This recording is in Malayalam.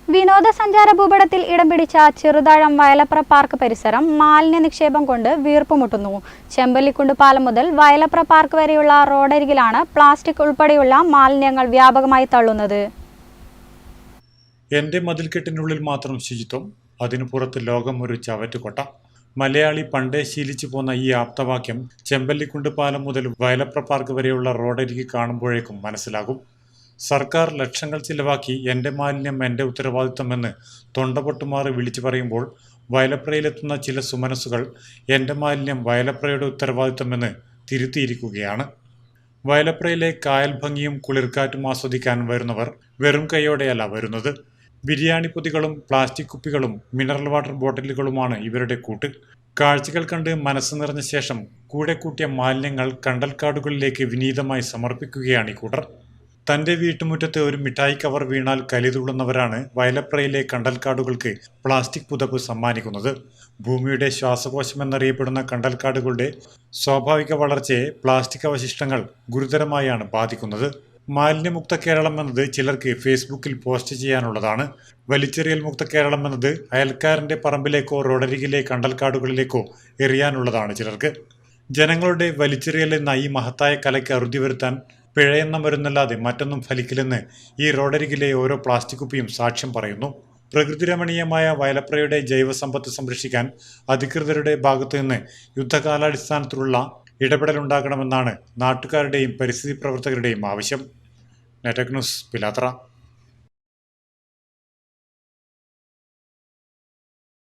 വിനോദസഞ്ചാര ഭൂപടത്തിൽ ഇടം പിടിച്ച ചെറുതാഴം വയലപ്ര പാർക്ക് പരിസരം മാലിന്യ നിക്ഷേപം കൊണ്ട് വീർപ്പുമുട്ടുന്നു. ചെമ്പല്ലിക്കുണ്ട് പാലം മുതൽ വയലപ്ര പാർക്ക് വരെയുള്ള റോഡരികിലാണ് പ്ലാസ്റ്റിക് ഉൾപ്പെടെയുള്ള മാലിന്യങ്ങൾ വ്യാപകമായി തള്ളുന്നത്. എന്റെ മതിൽക്കെട്ടിനുള്ളിൽ മാത്രം ശുചിത്വം, അതിനു പുറത്ത് ലോകം ഒരു ചവറ്റുകൊട്ട. മലയാളി പണ്ടേ ശീലിച്ചു പോന്ന ഈ ആപ്തവാക്യം ചെമ്പല്ലിക്കുണ്ട് പാലം മുതൽ വയലപ്ര പാർക്ക് വരെയുള്ള റോഡരികി കാണുമ്പോഴേക്കും മനസ്സിലാകും. സർക്കാർ ലക്ഷങ്ങൾ ചിലവാക്കി എൻ്റെ മാലിന്യം എൻ്റെ ഉത്തരവാദിത്തമെന്ന് തൊണ്ടപൊട്ടുമാറി വിളിച്ചു പറയുമ്പോൾ വയലപ്രയിലെത്തുന്ന ചില സുമനസ്സുകൾ എൻ്റെ മാലിന്യം വയലപ്രയുടെ ഉത്തരവാദിത്തമെന്ന് തിരുത്തിയിരിക്കുകയാണ്. വയലപ്രയിലെ കായൽ ഭംഗിയും കുളിർക്കാറ്റും ആസ്വദിക്കാൻ വരുന്നവർ വെറും കൈയോടെയല്ല വരുന്നത്. ബിരിയാണി പൊതികളും പ്ലാസ്റ്റിക് കുപ്പികളും മിനറൽ വാട്ടർ ബോട്ടിലുകളുമാണ് ഇവരുടെ കൂട്ട്. കാഴ്ചകൾ കണ്ട് മനസ്സ് നിറഞ്ഞ ശേഷം കൂടെ കൂട്ടിയ മാലിന്യങ്ങൾ കണ്ടൽക്കാടുകളിലേക്ക് വിനീതമായി സമർപ്പിക്കുകയാണ് ഈ കൂട്ടർ. തൻ്റെ വീട്ടുമുറ്റത്ത് ഒരു മിഠായി കവർ വീണാൽ കലിതുള്ളുന്നവരാണ് വയലപ്രയിലെ കണ്ടൽക്കാടുകൾക്ക് പ്ലാസ്റ്റിക് പുതപ്പ് സമ്മാനിക്കുന്നത്. ഭൂമിയുടെ ശ്വാസകോശമെന്നറിയപ്പെടുന്ന കണ്ടൽക്കാടുകളുടെ സ്വാഭാവിക വളർച്ചയെ പ്ലാസ്റ്റിക് അവശിഷ്ടങ്ങൾ ഗുരുതരമായാണ് ബാധിക്കുന്നത്. മാലിന്യമുക്ത കേരളം എന്നത് ചിലർക്ക് ഫേസ്ബുക്കിൽ പോസ്റ്റ് ചെയ്യാനുള്ളതാണ്. വലിച്ചെറിയൽ മുക്ത കേരളം എന്നത് അയൽക്കാരൻ്റെ പറമ്പിലേക്കോ റോഡരികിലെ കണ്ടൽക്കാടുകളിലേക്കോ എറിയാനുള്ളതാണ് ചിലർക്ക്. ജനങ്ങളുടെ വലിച്ചെറിയൽ എന്ന ഈ മഹത്തായ കലയ്ക്ക് അറുതി വരുത്താൻ പിഴയെണ്ണം വരുന്നല്ലാതെ മറ്റൊന്നും ഫലിക്കില്ലെന്ന് ഈ റോഡരികിലെ ഓരോ പ്ലാസ്റ്റിക് കുപ്പിയും സാക്ഷ്യം പറയുന്നു. പ്രകൃതി രമണീയമായ വയലപ്രയുടെ ജൈവസമ്പത്ത് സംരക്ഷിക്കാൻ അധികൃതരുടെ ഭാഗത്തുനിന്ന് യുദ്ധകാലാടിസ്ഥാനത്തിലുള്ള ഇടപെടലുണ്ടാകണമെന്നാണ് നാട്ടുകാരുടെയും പരിസ്ഥിതി പ്രവർത്തകരുടെയും ആവശ്യം. Network news, Pilathara.